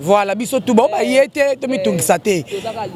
Voilà, biso tout bon, bah yete, to mi tungisa te.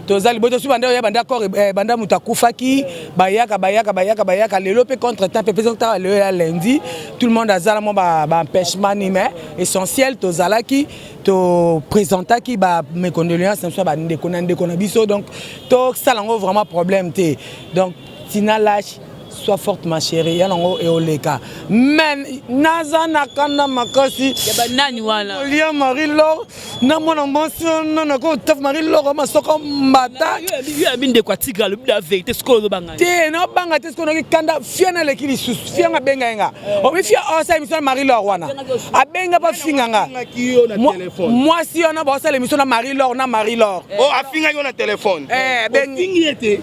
Tozali boto su banda ya banda corps banda mutakufaki, bayaka lelo pe contre temps pe présenter le lundi, tout le monde azala mo ba empêchement ni mais essentiel tozalaki to présenter qui ba mes condoléances soit ba ndeko na biso donc to salango vraiment problème te. Donc Tina lâche sois forte ma chérie yango et oleka men nazana kana makasi ya nani wala Lia Marie Laure na mona mention na ko taf Marie Laure masoko mbata yo abinde kwa tigre le la vérité ce ko banga te no banga te ce ko kanda fiana le kili sus fianga benga nga o mi fia o sa émission Marie Laure wana abenga pa finganga moi si on a ba sa l'émission na Marie Laure oh afinga yo na téléphone benga était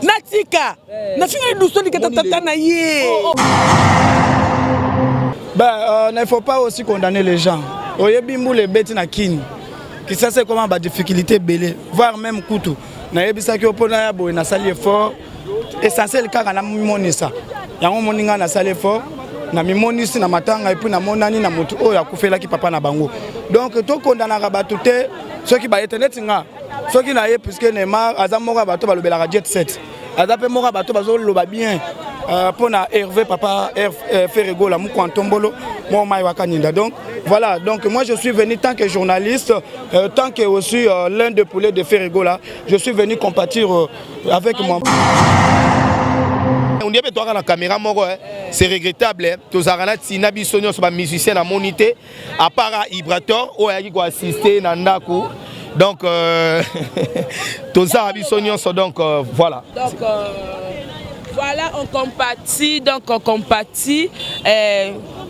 natika na finga doucement que tata na yé. Bah, il ne faut pas aussi condamner les gens. Oyebimbu les bêtes na kin. Qui ça c'est comment ba difficulté belé, voire même couteau. Na yebisa ki opona ya boy na sali effort. Essentiel kaka na monisa. Yango moninga na sali effort. Na mimonisi na matanga et puis na monani na moto oyo akufela ki papa na bango. Donc to condamner ba touté ceux qui ba internet nga. Ceux qui na yé puisque Neymar azamora bato ba lobela jet set. Azape mora bato bazo loba bien. Pour Hervé papa Ferrego la Moukantombolo mon mai wakaninda. Donc voilà, donc moi je suis venu tant que journaliste, tant que aussi l'un des poulets de Ferrego là, je suis venu compatir avec mon. On dit que toi la caméra c'est regrettable tous arana tina bisonyo so ba musicien na monité à part Ibrator o yaki ko assister na ndako. Donc tous bisonyo so donc voilà. Donc voilà, on compatit, donc on compatit.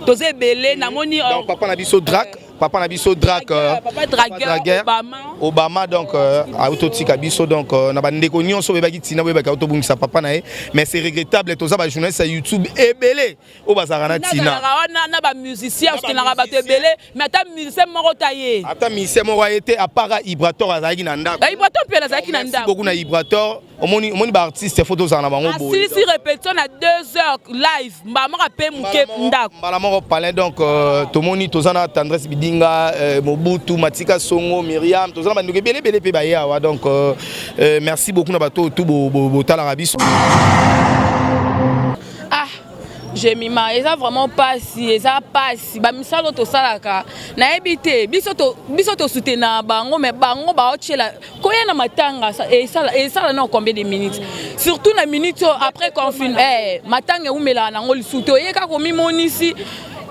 Tosé belé, namoni. Donc papa Nabiso Drac, papa Nabiso Drac, papa Dragueur, Obama donc autotique Abiso donc na ba ndeko nyonso be baki tina be baki autobungisa papa na ye, mais c'est regrettable tous ba journaliste YouTube et belé o bazarana tina. Na ba musicien parce que na ba te belé, mais ata musicien moko taillé. Ata musicien moko été à part Ibrator azaki na ndako. Ibrator pe azaki na ndako. Beaucoup na Ibrator. Omoni ba artiste photos en bango boy. Si répétition à 2 heures live, mbama rapé muke ndako. Mbala moko palais donc tomoni tozana tendresse bidinga Mobutu Matika Songo Myriam tozana banduke belé pe ba ya donc merci beaucoup na bato tout bo tala rabiso. J'ai mis ma ça vraiment pas si ça pas si ba misalo to salaka na ebité biso to soutenir bango mais bango ba otchela koya na matanga et ça non combien de minutes surtout na minutes après confinement matanga umela na ngoli souto yeka ko mimonisi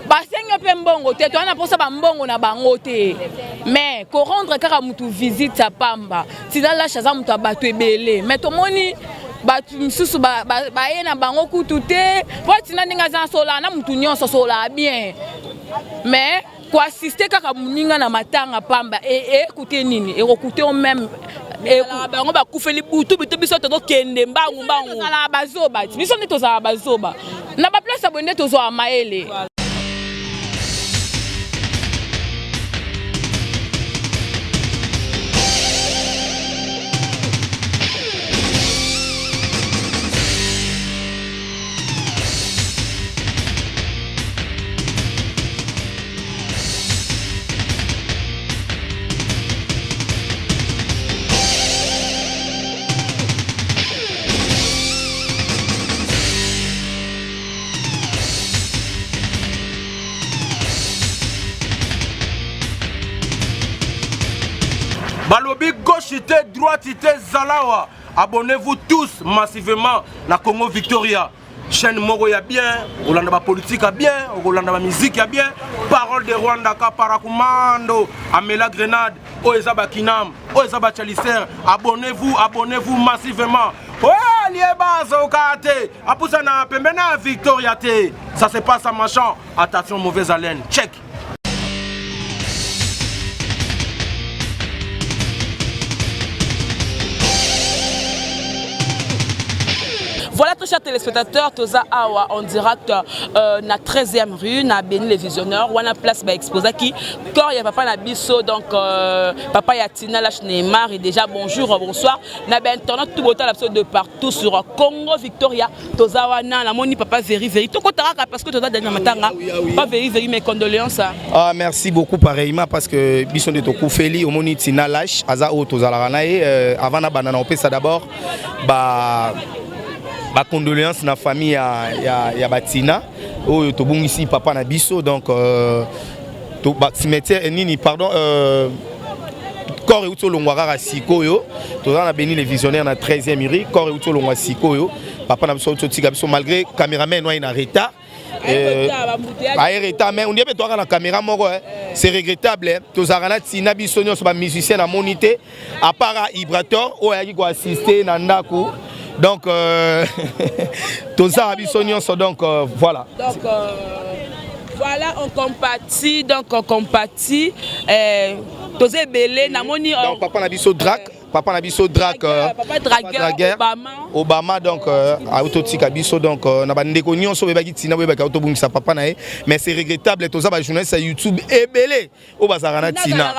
basenga pe mbongo te to ana posa ba mbongo na bango te mais ko rendre kaka mutu visite sa pamba tida la chaza mutu abato ebele mais to moni batu misusu ba na bango kutu te potina ndinga za sola na mutu nyonso sola bien mais ko assister kaka muninga na matanga pamba écouter nini et écouter au même et bango ba kufeli butu biso to kende mbangu ala bazoba biso ndi to za bazoba na ba place abonde to zo amaele. Balobi gauchité, droitité, Zalawa. Abonnez-vous tous massivement na Congo Victoria. Chaîne Moro ya bien, Olanda politique a bien, Olanda musique a bien. Parole de Rwanda Kaparakumando, Amela Grenade, Oezaba Kinam, Oezaba Chalicer. Abonnez-vous massivement. Ouais, liebaz au kate. Apousa na pembena Victoria te. Ça se passe à machin. Attention mauvaise haleine. Check. Voilà, chers téléspectateurs, Toza Awa en direct na 13e rue, na Béni les Visionneurs, on a place ba exposa qui quand il y a papa na biso donc papa Yatina Lash Neymar et déjà bonjour bonsoir na ben internet tout botal de partout sur Congo Victoria Toza wana na moni papa Veri to kotaka parce que Toza dernier matanga pas Veri mes condoléances. Ah merci beaucoup pareillement parce que biso de Tokufeli au moni Tina Lash aza o Toza la ranae avant na banana on peut ça d'abord ba condoléances na famille ya Batina oh to bon ici papa na biso donc to cimetière nini pardon corps et outo longwara sikoyo to na Béni les Visionnaires na 13e rue corps et outo longwa sikoyo papa na biso to tika biso malgré caméraman no ina retard mais on dit que tu as la caméra c'est regrettable tous arana tina biso nyonso ba musicien na monité à part Ibrator o yaki ko assister na ndako donc tous abiso nyonso donc voilà donc voilà on compatit tous belé na moni donc papa na biso Drac papa na biso Drac papa Draguer Obama donc autotika biso donc na bandeko nyonso bebaki tina bebaka autobungisa papa na mais c'est regrettable toza ba journaliste sur YouTube ebele o bazarana tina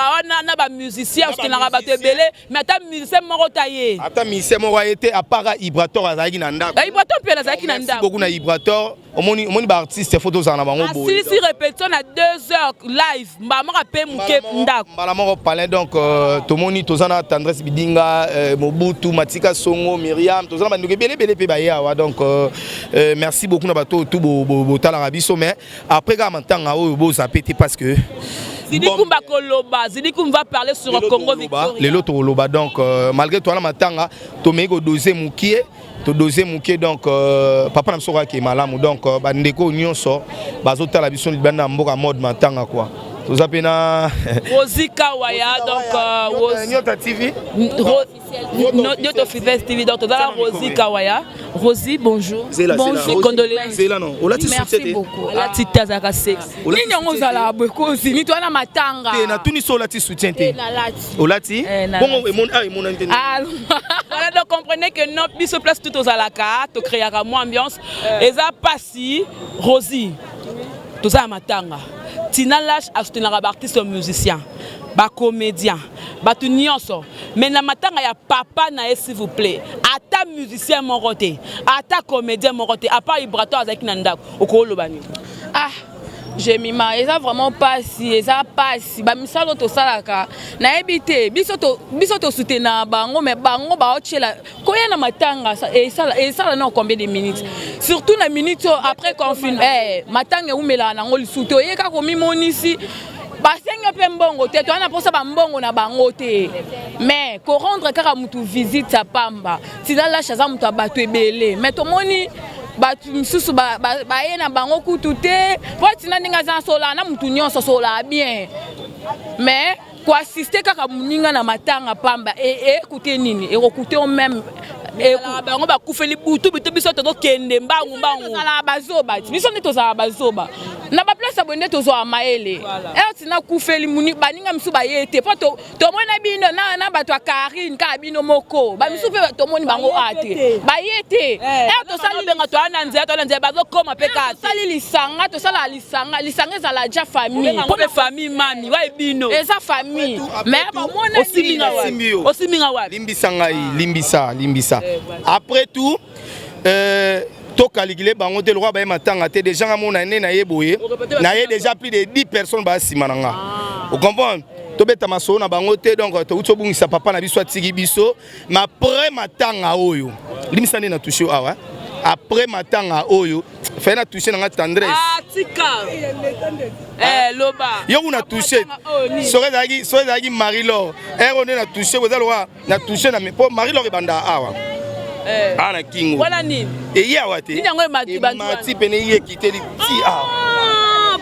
na ba musicien qui na bato ebele mais ata musicien moko taye ata musicien moko été à part Ibrator azaki na ndako Ibrator pe azaki na ndako beaucoup na Ibrator omoni ba artiste photos za na bango boye si répétition na 2 heures live mbama pe muke ndako mbala moko palais donc tomoni tozana tendresse Dinga, Mobutu, Matika Songo, Myriam, tout ça, donc merci beaucoup na bato tout botala rabiso mais après quand m'entend bo zapété parce que Zidikumba Koloba, Zidikum va parler sur le Congo Victoria. Les loto Koloba donc malgré toi la matanga to meko doser mukie to doser mukie donc papa na sora ki malamu donc bandeko nyonso bazotala biso libanda mboka mode matanga quoi. Vous avez Rosie Kawaya, donc Nyota TV. Nyota TV, donc Rosie Kawaya. Rosie, bonjour. Bonjour, condoléances. Merci beaucoup. La petite Tazakase. Ni nyongo zala bweko zini to na matanga. Na tuni so lati soutien te. Olati. Bon voilà donc comprenez que notre biso place tout aux alaka, to créer moins ambiance. Et ça passe Rosie. Tout ça matanga. Tina Lash a soutenu un artiste musicien, un comédien, un nyonso. Mais na matanga ya papa na s'il vous plaît. Ata musicien moroté, ata comédien moroté, à part Ibrator avec Nandak, au Kolobani. Ah, j'ai mis ma, ça vraiment pas si, ça pas si. Ba misalo to salaka. Na ebité, biso to soutenu bango, mais bango ba ochela. Koya na matanga et ça non combien de minutes. Surtout na minutes après confinement. Matanga umela na ngoli souto. Yeka komi monisi. Basenga pe mbongo te to ana posa ba mbongo na bango te. Mais ko rendre kaka mutu visite sa pamba. Tina Lash za mutu abato ebele. Mais to moni batu msusu ba yena bango kutu te. Po tina ninga za sola na mutu nyonso sola bien. Mais ko assister kaka muninga na matanga pamba écouter nini et écouter au même bango ba kufeli butu biso to kende mbangu sala bazoba biso nito sala bazoba na ba place abonde to zo amaele tina kufeli muni baninga misu ba yete po to mona bino na bato Karine ka bino moko ba misu pe to moni bango ate ba yete to sali benga to ananze bazo koma pe ka sali lisanga to sala lisanga za la ja famille po be famille mami wa bino eza famille mais ba mona aussi minga wa limbisa après tout to caligulé bango te le roi ba matanga te des gens à mon année na yeboye na yé déjà plus de 10 personnes ba simananga vous comprenez to beta maso na bango te donc to utso bungisa papa na biso atiki biso mais après matanga oyo limisa na touché awa après matanga oyo fait na touché na tendresse tika loba yo on a touché soki zaki Marie-Laure on a touché vous allez voir na touché na po Marie-Laure banda awa ana kingo wala nini e ya wate ni yango mati pene ye kiteli ti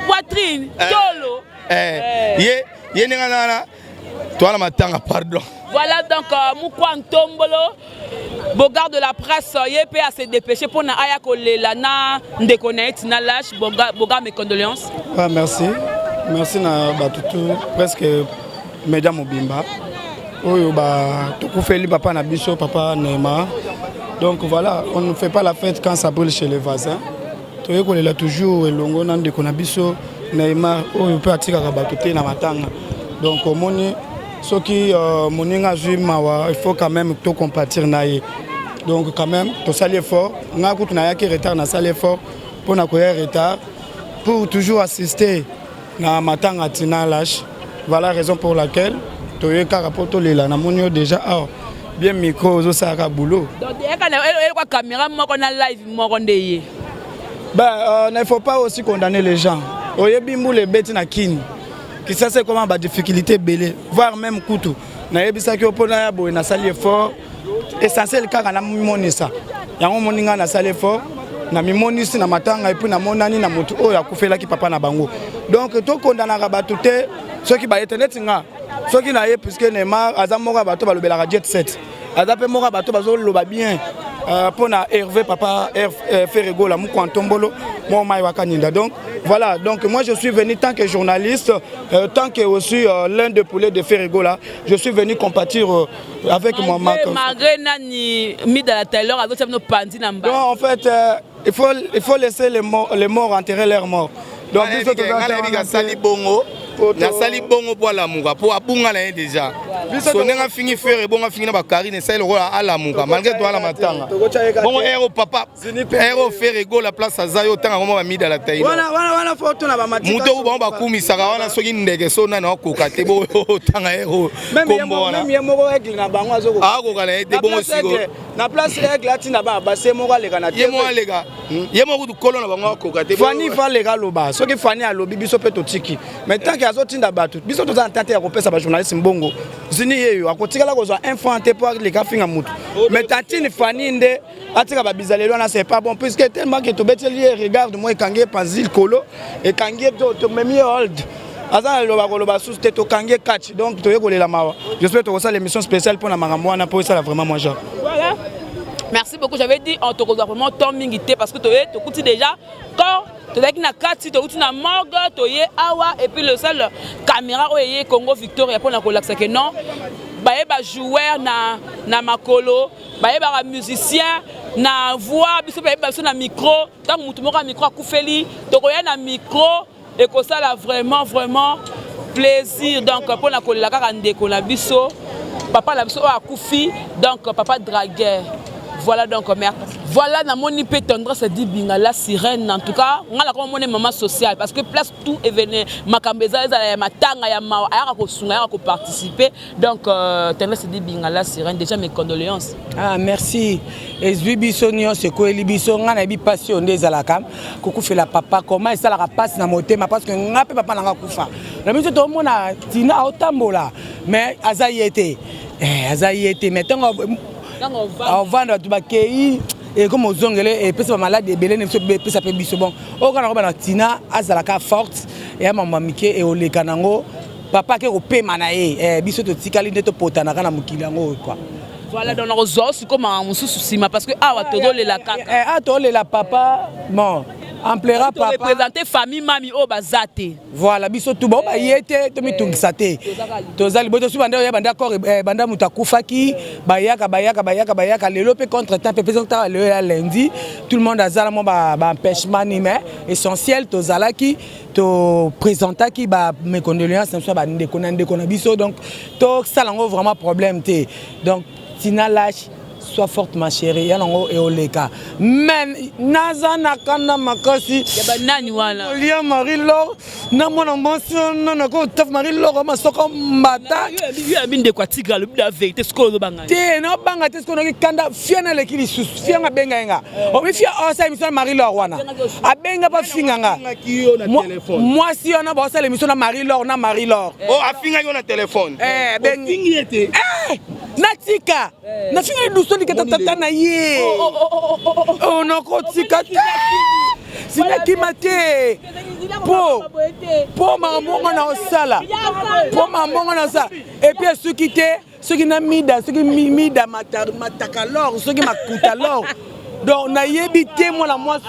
poitrine tolo ye nenga nana toi matanga pardon. Voilà donc Moukwa Ntombolo, Bogard de la presse, il à se dépêcher pour Naya Kolela na Ndekonet, na Lash, Bogard mes condoléances. Ah, merci. Merci na batutu presque média mobimba. Oyo ba tukufeli papa na biso papa Neymar. Donc voilà, on ne fait pas la fête quand ça brûle chez les voisins. On est là toujours, et l'on a des conabiso, Neymar, on peut attirer à Bakoté, na matanga. Donc au moment ceux qui moninga il faut quand même tout compatir naïe. Donc quand même, tout ça l'effort. On a coûté naïe qui retard, na ça l'effort pour na courir retard, pour toujours assister na matanga tina lâche. Voilà la raison pour laquelle tu es carapoto là, na monio déjà bien micro zo ça ka boulot. Donc quoi caméra moi qu'on a live moi qu'on déyé. Ben il ne faut pas aussi condamner les gens. Oye bimbu les bêtes na kin. Qui ça c'est comment ba difficulté belé, voire même couteau. Na yebisa ki opona ya boy na sali effort. Essentiel kaka na moni ça. Yango moninga na sali effort. Na mimoni si na matanga et puis na monani na moto oyo akufela ki papa na bango. Donc to condamner ka batu te ceux qui ba internet nga. Ceux qui na ye puisque Neymar azamora bato ba lobela jet set. Azape mora bato bazo loba bien. Pour na Hervé papa Ferrego la Moukantombolo moi mai wakaninda. Donc voilà, donc moi je suis venu tant que journaliste, tant que aussi l'un des poulets de Ferrego là, je suis venu compatir avec mon marque. Malgré nani mis dans la Taylor à d'autres nos pandi namba. Non, en fait il faut laisser les morts enterrer leurs morts. Donc nous autres sali bongo na sali bongo pour la muka pour abunga na déjà. Sonenga fini faire bonga fini na ba Karine ça le rôle à la muka malgré toi la matanga. Bon héros papa héros Ferrego la place à Zayo tanga comme mi dans la taille. Voilà photo na ba matika. Muto ba ba kumisaka wana soki ndege sona na koka te bo tanga héros kombo wana. Même yemo règle na bango azoko. Ah ko kana te bongo siko. Na place règle atina ba base mo ka leka na te. Yemo lega. Yemo ku kolo na bango koka te. Fani va leka loba. Soki fani alobi biso pe totiki. Mais tant que azotinda batu biso to za ntante ya kopesa ba journaliste mbongo. Zini yeyo akotikala kozwa infante pour les kafinga mutu. Mais tantine fani nde atika ba bizalelo na c'est pas bon puisque tellement que to beteli regarde moi kangie panzil kolo et kangie to memi hold. Aza loba koloba sous te to kangie catch donc to yekolela mawa. J'espère que ça l'émission spéciale pour na maramwana pour ça vraiment moi genre. Voilà. Merci beaucoup. J'avais dit on te reçoit vraiment ton mingité parce que tu es déjà quand tu es na kati tu es na morgue tu es awa et puis le seul caméra où est Congo Victoria pour la relaxer que non baé ba joueur na makolo baé ba musicien na voix biso baé ba na micro tant mutu moko micro akufeli to koya na micro et que ça là vraiment plaisir donc pour la kolaka ndeko na biso papa la biso akufi donc papa dragueur. Voilà donc merci. Voilà na moni pe tendresse dit binga la sirène en tout cas on a comme mon maman sociale parce que place tout est venu makambeza ya matanga ya ma aya ko sunga ya ko participer donc tendresse dit binga la sirène déjà mes condoléances. Ah merci. Et biso nyo se ko elibiso nga na bi passion ndezalaka ko fait la papa comment ça la passe na motema parce que nga pe papa nanga kufa. Na biso to mona tina otambola mais azayete maintenant on vend tout bakei et comme aux ongles et puis ça malade et belé ne peut ça peut biso bon au kana ko na tina azalaka forte et maman mike et ole kanango papa ke ko pe manae biso to tikali ndeto potana kana mukilango quoi. Voilà donc on ose comme un sous-sima parce que awa to le la kaka to le la papa bon en plaira papa représenter famille mami o bazate voilà biso tout bon ba yete to mitungisa te tozali boto su banda ya banda corps banda mutakufaki bayaka lelo pe contre temps pe ta le lundi tout le monde azala mo ba empêchement ni mais essentiel tozalaki to présenter qui ba mes condoléances ça ba ndeko na biso donc to salango vraiment problème te donc tina lâche sois forte ma chérie yango et oleka mais nazana kana makasi ya banani wana lia Marie-Laure na mona mention na ko taf Marie-Laure ma soko mbata yo binde kwa tigra le la vérité ce ko banga te no banga te ce ko no kanda fiana le kili sus fianga benga nga o mi fia o sa émission Marie-Laure wana abenga pa finga nga moi si on a ba sa l'émission na Marie-Laure oh afinga yo na téléphone bengi ete natika na finga doucement que tata na ye oh non kotika sina kimate po mamongo na osala po mamongo na ça et puis ceux qui na mida ceux qui mida mataka lor ceux qui makuta lor donc na yebité moi la moi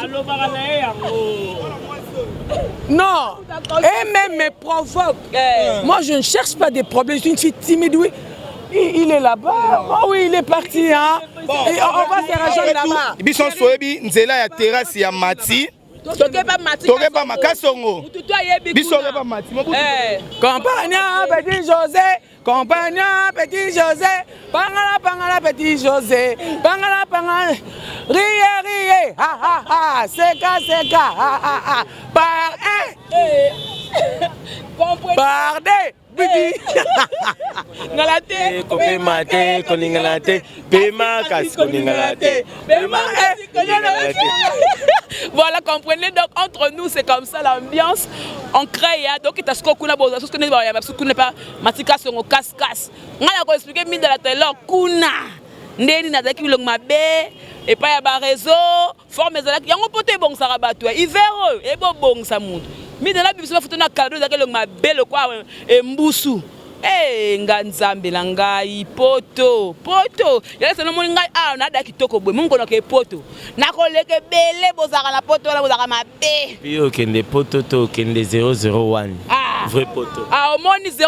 non et même me provoque moi je ne cherche pas des problèmes je suis une fille timide oui Il est là-bas. Oh oui, il est parti. Hein. Bon, et on va se rejoindre là-bas. Bison Soebi, Nzela ya terrasse ya Mati. Toke pas Makasongo. Bisoke pas Mati. Compagnon petit José, compagnon petit José, pangala pangala petit José, pangala pangala, riez, ha ha ha, seka, ha ha ha, par un, par deux. Ngalate, kopé maté, koningalate, pema kas koningalate, pema Voilà, comprenez, donc entre nous c'est comme ça l'ambiance, on crée, donc il t'as kuna boza, ce que n'est pas matika son casse. On a expliqué mine de la télé, kuna, ndeni na zaki long mabe, et pas ya ba réseau, forme zaki, yango pote bon sa rabatwa, hiver et bon sa monde. Mais dans la Bible, il faut que cadeau d'aller ma belle quoi et mboussou. Eh nganzambe langai poto. Yale sono mo ngai na da kitoko boy. Mungo ke poto. Na ko leke bele bozaka na poto na bozaka mabe. Bio kende poto to kende 001. Vrai poto. Au moni 00.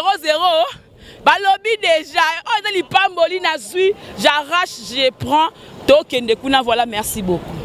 Balobi déjà. Oh dans li pamboli na sui, j'arrache, je prends to kende kuna voilà, merci beaucoup.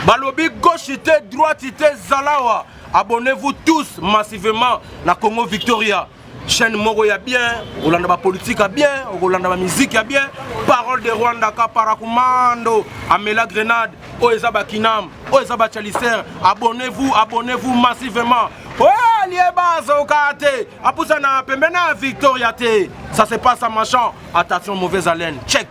Balobi gauchité, droitité, Zalawa. Abonnez-vous tous massivement na Congo Victoria. Chaîne Moro ya bien, Olanda politique a bien, Olanda musique a bien. Parole de Rwanda Kaparakumando, Amela Grenade, Oezaba Kinam, Oezaba Chalicer. Abonnez-vous massivement. Ouais, liebaz au kate. Apousa na pembena Victoria te. Ça se passe à machin. Attention, mauvaise haleine. Check.